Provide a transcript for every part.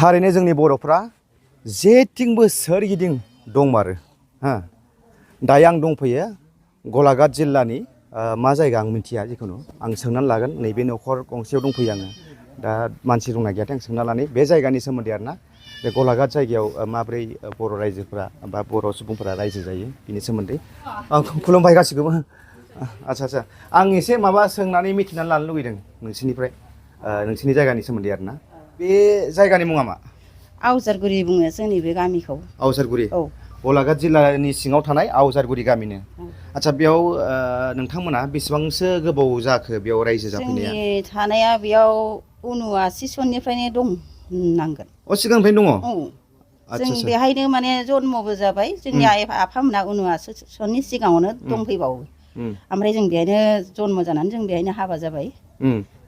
थारैनो जोंनि बर'फ्रा जेथिंबो सोरगिदिं दंमारो हा दायो आं दंफैयो गलाघाट जिल्लानि मा जायगा आं मिथिया जिखुनु आं सोंनानै लागोन नैबे न'खर गंसेयाव दंफैयो आङो दा मानसि दंना गैयाथाय आं सोंना लानि बे जायगानि सोमोन्दै आरोना बे गलाघाट जायगायाव माब्रै बर' रायजोफ्रा बा बर' सुबुंफोरा रायजो जायो बिनि सोमोन्दै आं खुलुमबाय गासिखौबो आচ্ছা आं एसे माबा सोंनानै मिथिनानै लानो लुगैदों नोंसिनिफ्राय नोंसिनि जायगानि सोमोन्दै आरोना बे जायगानि मुङा मा आवजारगुरि बुङो जोंनि बे गामिखौ आवजारगुरि औ गलाघाट जिल्लानि सिङाव थानाय आवजारगुरि गामिनो आচ্ছা बेयाव नोंथांमोना बेसेबांसो गोबाव जाखो बेयाव रायजो जाफैनाया जोंनि थानाया बेयाव 79 सननिफ्रायनो दं होननांगोन अ सिगांनिफ्रायनो दङ औ जों बेहायनो माने जन्मबो जाबाय जोंनि आइ आफामोना 79 सननि सिगाङावनो दंफैबावो ओमफ्राय जों बेहायनो जन्म जानानै जों बेहायनो हाबा जाबाय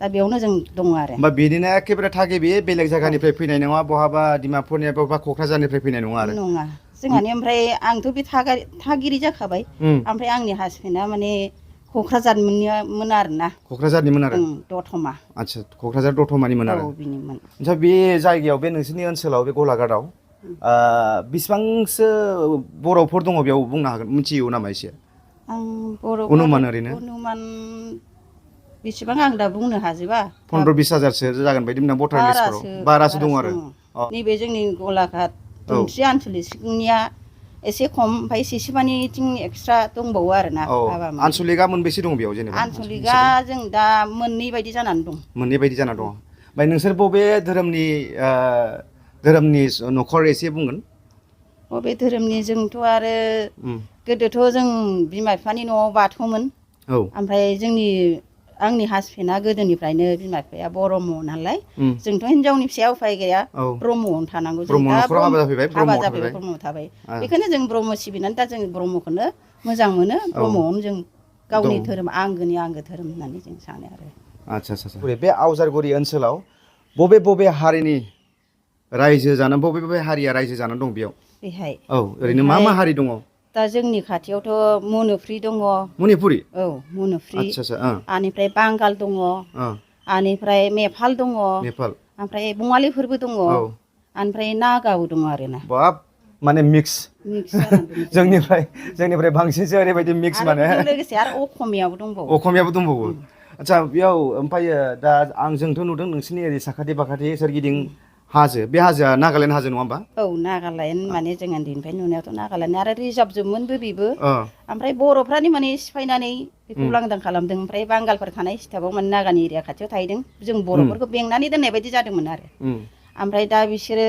दा बेयावनो जों दङ आरो होमबा बिदिनो एखेबारे थागिबि बेलेग जायगानिफ्राय फैनाय नङा बहाबा डिमापुरनि बहाबा क'क्राझारनिफ्राय फैनाय नङा आरो नङा जोंहानि ओमफ्राय आंथ' बे थागिरि जाखाबाय ओमफ्राय आंनि हासबेन्डआ माने क'क्राझारनिमोन आरोना क'क्राझारनिमोन आरो दतमा आচ্ছা क'क्राझार दतमानिमोन आरो औ बिनिमोन आচ্ছা बे जायगायाव बे नोंसिनि ओनसोलाव बे गलाघाटआव बेसेबांसो बर'फोर दङ बेयाव बुंनो हागोन मिथियो नामा एसे आं बर'फोर अनुमान ओरैनो अनुमान बेसेबां आं दा बुंनो हाजोबा 15-20 हाजारसो जागोन बायदि मोनदां भटार लिस्टफोराव बारासो दङ आरो नैबे जोंनि गलाघाट धोनस्रि आनसलिकनिया एसे खम ओमफ्राय सिसिबानिथिं एक्सट्रा दंबावो आरोना आनसलिकआ मोनबेसे दं बेयाव जेनेबा आनसलिकआ जों दा मोननै बायदि जानानै दं मोननै बायदि जाना दङ ओमफ्राय नोंसोर बबे धोरोमनि न'खर एसे बुंगोन बबे धोरोमनि जोंथ' आरो गोदोथ' जों बिमा बिफानि न'आव बाथौमोन ओमफ्राय आंनि हासबेन्डआ गोदोनिफ्रायनो बिमा बिफाया ब्रह्म नालाय जोंथ' हिनजावनि फिसाया उफाय गैया ब्रह्मआवनो थानांगौ जों दा हाबा जाफैबाय ब्रह्मआव थाबाय बेखायनो जों ब्रह्म सिबिनानै दा जों ब्रह्मखौनो मोजां मोनो ब्रह्मआवनो जों गावनि धोरोम आंगोनि आंगो धोरोम होननानै जों सानो आरो आচ্ছা बे आवजारगुरि ओनसोलाव बबे हारिनि रायजो जानानै बबे हारिया रायजो जानानै दं बेयाव बेहाय औ ओरैनो मा हारि दङ दा जोंनि खाथियावथ' मनुपुरि दङ मणिपुरि औ मनुपुरि आচ্ছা आनिफ्राय बांगाल दङ आनिफ्राय नेपाल दङ नेपाल ओमफ्राय बङालिफोरबो दङ ओमफ्राय नागाबो दङ आरोना बाब माने मिक्स जोंनिफ्राय बांसिनसो ओरैबायदि मिक्स माने लोगोसे आरो असमियाबो दंबावो आচ্ছা बेयाव ओमफ्रायो दा जोंथ' नुदों नोंसिनि ओरै साखाथि बाखाथि सोरगिदिं हाजो बे हाजोआ नागालेण्ड हाजो नङा होमबा औ नागालेण्ड माने जों उन्दैनिफ्राय नुनायावथ' नागालेण्ड आरो रिजार्भजोबमोनबो बेबो ओमफ्राय बर'फ्रानो माने सिफायनानै बेखौ लांदां खालामदों ओमफ्राय बांगालफोर थानाय हिसाबाव माने नागानि एरिया खाथियाव थाहैदों जों बर'फोरखौ बेंनानै दोननाय बायदि जादोंमोन आरो ओमफ्राय दा बिसोरो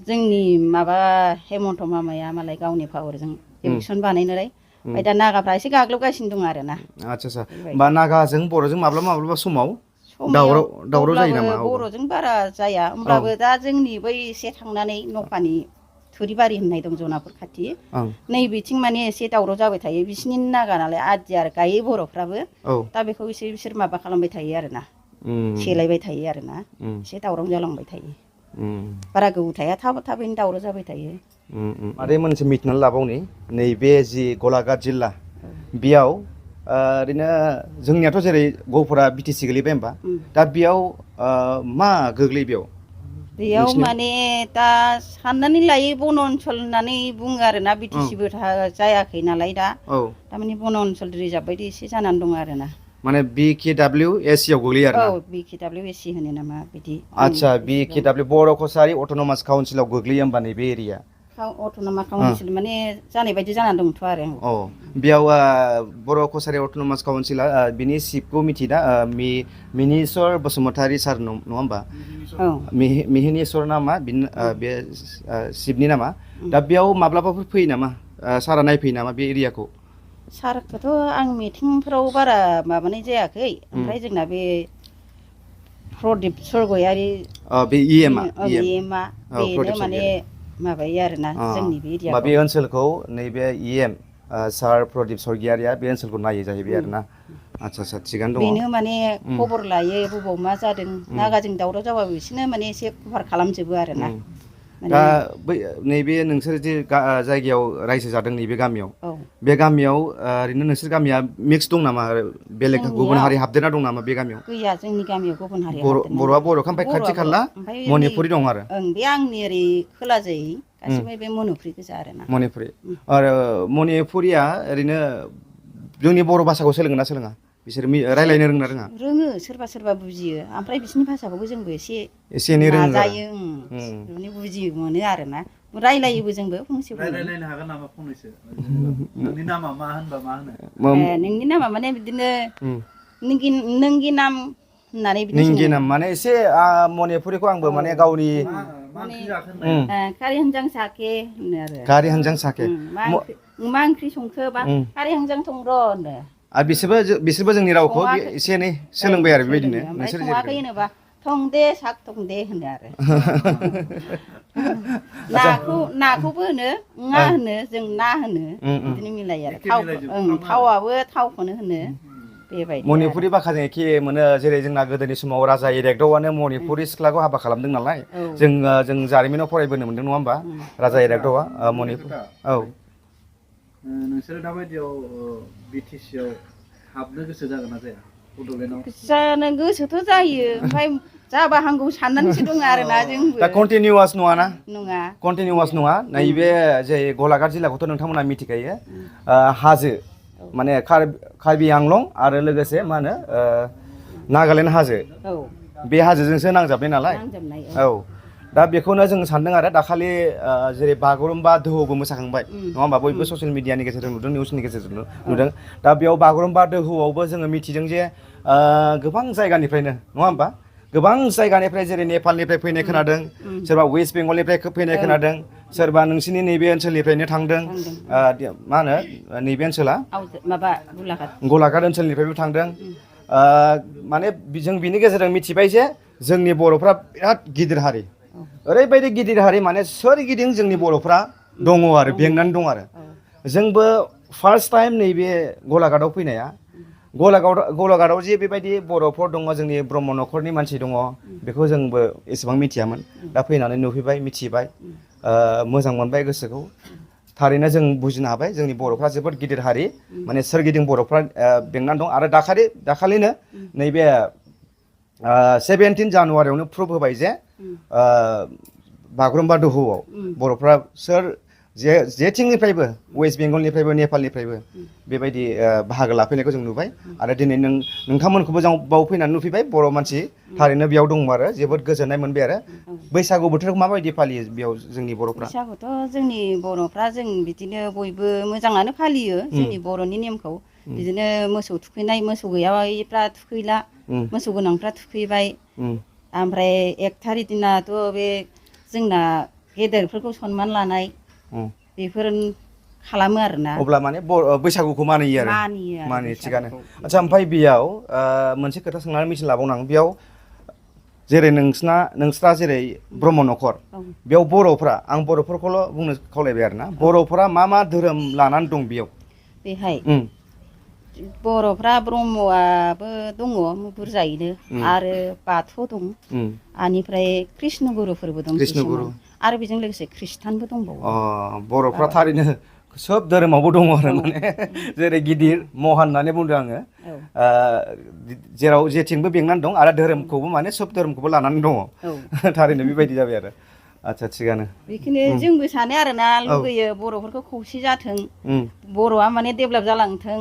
जोंनि माबा हेमन्त मामाया मालाय गावनि पावारजों इलेक्सन बानायनानै ओमफ्राय दा नागाफ्रा एसे गाग्लोबगासिनो दं आरोना आচ্ছা होमबा नागाजों बर'जों माब्लाबा समाव दावराव जायो नामा बर'जों बारा जाया होमब्लाबो दा जोंनि बै एसे थांनानै नफानि थुरिबारि होननाय दं जनापुर खाथि नैबेथिं माने एसे दावराव जाबाय थायो बिसिनि नागा नालाय आदि आरो गायो बर'फ्राबो दा बेखौ बिसोर माबा खालामबाय थायो आरोना सेलायबाय थायो आरोना एसे दावराव जालांबाय थायो बारा गोबाव थाया थाबैनो दावराव जाबाय थायो आरो मोनसे मिथिनानै लाबावनि नैबे जि गलाघाट जिल्ला बेयाव ओरैनो जोंनियाथ' जेरै गहपुरा बिटिसि गोलैबाय होमबा दा बेयाव मा गोग्लैयो बेयाव माने दा साननानै लायो बन ओनसोल होननानै बुङो आरोना बिटिसिबो जायाखै नालाय दा थारमाने बन ओनसोल रिजार्भ बायदि एसे जानानै दङ आरोना माने BKWSC आव गोग्लैयो आरोना औ BKWSC होनो नामा बिदि आচ্ছা BKW बर' कसारि अट'नमास काउन्सिलाव गोग्लैयो होमबा नैबे एरिया अट'नमास काउन्सिल माने जानाय बायदि जानानै दंथ' आरो बेयाव बर' कसारि अट'नमास काउन्सिला बिनि चिफखौ मिथिदा मिहिनीश्वर बसुमतारी सार नङा होमबा मिहिनीश्वर नामा बे चिफनि नामा दा बेयाव माब्लाबाफोर फैयो नामा सारा नायफैयो नामा बे एरियाखौ सारखौथ' आं मिटिंफ्राव बारा माबानाय जायाखै ओमफ्राय जोंना बे प्रदिप सरगयारि बे EMआ बेनो माने माबायो आरोना जोंनि बे एरियाखौ बे ओनसोलखौ नैबे EM सार प्रदिप सरगयारिया बे ओनसोलखौ नायो जाहैबाय आरोना आচ্ছা थिगानो दङ बेनो माने खबर लायो बबाव मा जादों नागाजों दावराव जाबाबो बिसोरनो माने एसे कभार खालामजोबो आरोना दा नैबे नोंसोर जे जायगायाव रायजो जादों नैबे गामियाव औ बे गामियाव ओरैनो नोंसोर गामिया मिक्स दं नामा बेलेग गुबुन हारि हाबदेरना दं नामा बे गामियाव गैया जोंनि गामियाव गुबुन हारि बर'आ बर'खा ओमफ्राय खाथि खाला मणिपुरि दं आरो ओं बे आंनि ओरै खोलाजै गासिबो बे मणिपुरि गोजा आरोना मणिपुरि आरो मणिपुरिया ओरैनो जोंनि बर' भाषाखौ सोलोङो ना सोलोङा बिसोर रायलायनो रोङा रोङा रोङो सोरबा सोरबा बुजियो ओमफ्राय बिसिनि भाषाखौबो जोंबो एसे एनै रोङो नाजायो बुजियो मोनो आरोना रायलायोबो जोंबो फंसे रायलायनो हागोन नामा फंनैसो नोंनि नामा मा होनबा मा होनो नोंनि नामा माने बिदिनो नोंगि नाम होननानै बिदि निंगि नाम माने एसे मणिपुरिखौ आंबो माने गावनि खारि होनजां साके होनो आरो गारि हानजां साके मा ओंख्रि संखो बा खारि हांजां संर' होनो आरो बिसोरबो जोंनि रावखौ एसे एनै सोलोंबाय आरो बेबायदिनो नोंसोर सङाखै होनोबा थं दे साग थं दे होनो आरो नाखौबो होनो ङा होनो जों ना होनो बिदिनो मिलायो आरो थावाबो थावखौनो होनो बेबायदि मणिपुरि भाषाजों एखे मोनो जेरै जोंना गोदोनि समाव राजा इरागदावानो मणिपुरि सिख्लाखौ हाबा खालामदों नालाय जों जारिमिनाव फरायबोनो मोनदों नङा होमबा राजा इरागदावा मणिपुर औ नोंसोरो दाबायदियाव BTC आव हाबनो गोसो जागोन ना जाया बड'लेण्डआव जानो गोसोथ' जायो ओमफ्राय जाबा हांगौ साननानैसो दङ आरोना जोंबो दा कन्टिनिउवास नङाना नङा कन्टिनिउवास नङा नैबे जे गलाघाट जिल्लाखौथ' नोंथांमोना मिथिखायो हाजो माने कार्बि आंलं आरो लोगोसे मा होनो नागालेण्ड हाजो बे हाजोजोंसो नांजाबनाय नालाय औ दा बेखौनो जों सानदों आरो दाखालि जेरै बागुरुम्बा दोहौबो मोसाखांबाय नङा होमबा बयबो ससियेल मिडियानि गेजेरजों नुदों निउसनि गेजेरजों नुदों दा बेयाव बागुरुम्बा दोहौआवबो जोङो मिथिदों जे गोबां जायगानिफ्रायनो नङा होमबा गोबां जायगानिफ्राय जेरै नेपालनिफ्राय फैनाय खोनादों सोरबा वेस्ट बेंगलनिफ्राय फैनाय खोनादों सोरबा नोंसिनि नैबे ओनसोलनिफ्रायनो थांदों मा होनो नैबे ओनसोला माबा गलाघाट ओनसोलनिफ्रायबो थांदों माने जों बिनि गेजेरजों मिथिबाय जे जोंनि बर'फ्रा बिराद गिदिर हारि ओरैबायदि गिदिर हारि माने सोरगिदिं जोंनि बर'फ्रा दङ आरो बेंनानै दं आरो जोंबो फार्स्ट टाइम नैबे गलाघाटआव फैनाया गलाघाटआव जे बेबायदि बर'फोर दङ जोंनि ब्रह्म न'खरनि मानसि दङ बेखौ जोंबो एसेबां मिथियामोन दा फैनानै नुफैबाय मिथिबाय मोजां मोनबाय गोसोखौ थारैनो जों बुजिनो हाबाय जोंनि बर'फ्रा जोबोद गिदिर हारि माने सोरगिदिं बर'फ्रा बेंनानै दं आरो दाखालिनो नैबे 17 जानुवारियावनो प्रुभ होबाय जे बागुरुम्बा दोहौआव बर'फ्रा जेथिंनिफ्रायबो वेस्ट बेंगलनिफ्रायबो नेपालनिफ्रायबो बेबायदि बाहागो लाफैनायखौ जों नुबाय आरो दिनै नोंथांमोनखौबो जों बाव फैनानै नुफैबाय बर' मानसि थारैनो बेयाव दङ आरो जोबोद गोजोननाय मोनबाय आरो बैसागु बोथोरखौ माबायदि फालियो बेयाव जोंनि बर'फ्रा बैसागुथ' जोंनि बर'फ्रा जों बिदिनो बयबो मोजाङानो फालियो जोंनि बर'नि नेमखौ बिदिनो मोसौ थुखैनाय मोसौ गैयाफ्रा थुखैला मोसौ गोनांफ्रा थुखैबाय ओमफ्राय 1 थारिख दिनाथ' बे जोंना गेदेरफोरखौ सनमान लानाय बेफोर खालामो आरोना अब्ला माने बैसागुखौ मानियो थिगानो आচ্ছা ओमफ्राय बेयाव मोनसे खोथा सोंनानै मिथिनो लाबावनां बेयाव जेरै नोंस्रा जेरै ब्रह्म न'खर बेयाव बर'फ्रा आं बर'फोरखौल' बुंनो खावलायबाय आरोना बर'फ्रा मा धोरोम लानानै दं बेयाव बेहाय बर'फ्रा ब्रह्मआबो दङ बुरजायैनो आरो बाथौ दं बेनिफ्राय कृष्ण गुरुफोरबो दं आरो बेजों लोगोसे खृष्टानबो दंबावो बर'फ्रा थारैनो सोब धोरोमावबो दङ आरो माने जेरै गिदिर महान होननानै बुंदों आङो जेराव जेथिंबो बेंनानै दं आरो धोरोमखौबो माने सोब धोरोमखौबो लानानै दङ थारैनो बेबायदि जाबाय आरो आচ্ছা थिगानो बेखौनो जोंबो सानो आरोना लुगैयो बर'फोरखौ खौसे जाथों बर'आ माने डेभेलप जालांथों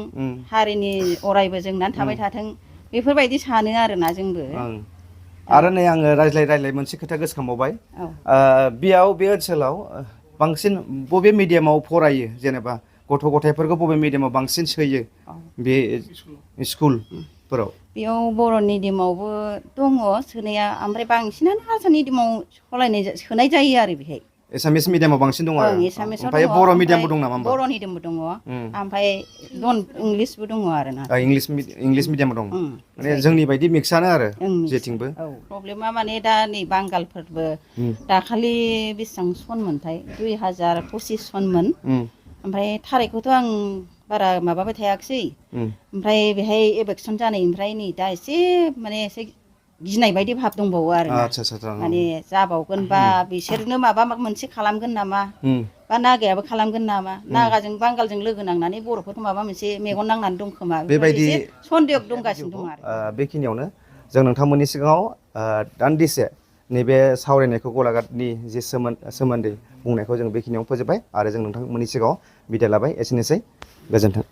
हारिनि अरायबो जोंनानै थाबाय थाथों बेफोरबायदि सानो आरोना जोंबो आरो नै आङो रायज्लाय मोनसे खोथा गोसोखांबावबाय बेयाव बे ओनसोलाव बांसिन बबे मिडियामाव फरायो जेनेबा गथ' गथायफोरखौ बबे मिडियामाव बांसिन सोयो बे स्कुलफोराव बेयाव बर' मिडियामावबो दङ सोनाया ओमफ्राय बांसिनानो हारसा मिडियामाव सोनाय जायो आरो बेहाय एसामिस मिडियामाव बांसिन दङ आरो ओमफ्राय बर' मिडियामबो दं नामा बर' मिडियामबो दङ ओमफ्राय इंलिसबो दङ आरोना इंलिस मिडियाम दं माने जोंनि बायदि मिक्सआनो आरो जेथिंबो प्रब्लेमा माने दा नै बांगालफोरबो दाखालि बेसेबां सन मोनथाय 2025 सनमोन ओमफ्राय थारिखखौथ' आं बारा माबाबाय थायाखिसै ओमफ्राय बेहाय इलेक्सन जानायनिफ्राय नै दा एसे गिनाय बायदि भाब दंबावो आरो आच्छा आच्छा माने जाबावगोन बा बिसोरनो माबा मोनसे खालामगोन नामा बा नागायाबो खालामगोन नामा नागाजों बांगालजों लोगो नांनानै बर'फोरखौ माबा मोनसे मेगन नांनानै दं खोमा बेबायदि एसे सन्देह दंगासिनो दं आरो बेखिनियावनो जों नोंथांमोननि सिगाङाव दान्दिसे नैबे सावरायनायखौ गलाघाटनि जे सोमोन्दै बुंनायखौ जों बेखिनियाव फोजोबबाय आरो जों नोंथांमोननि सिगाङाव बिदाय लाबाय एसेनोसै गोजोन्थों।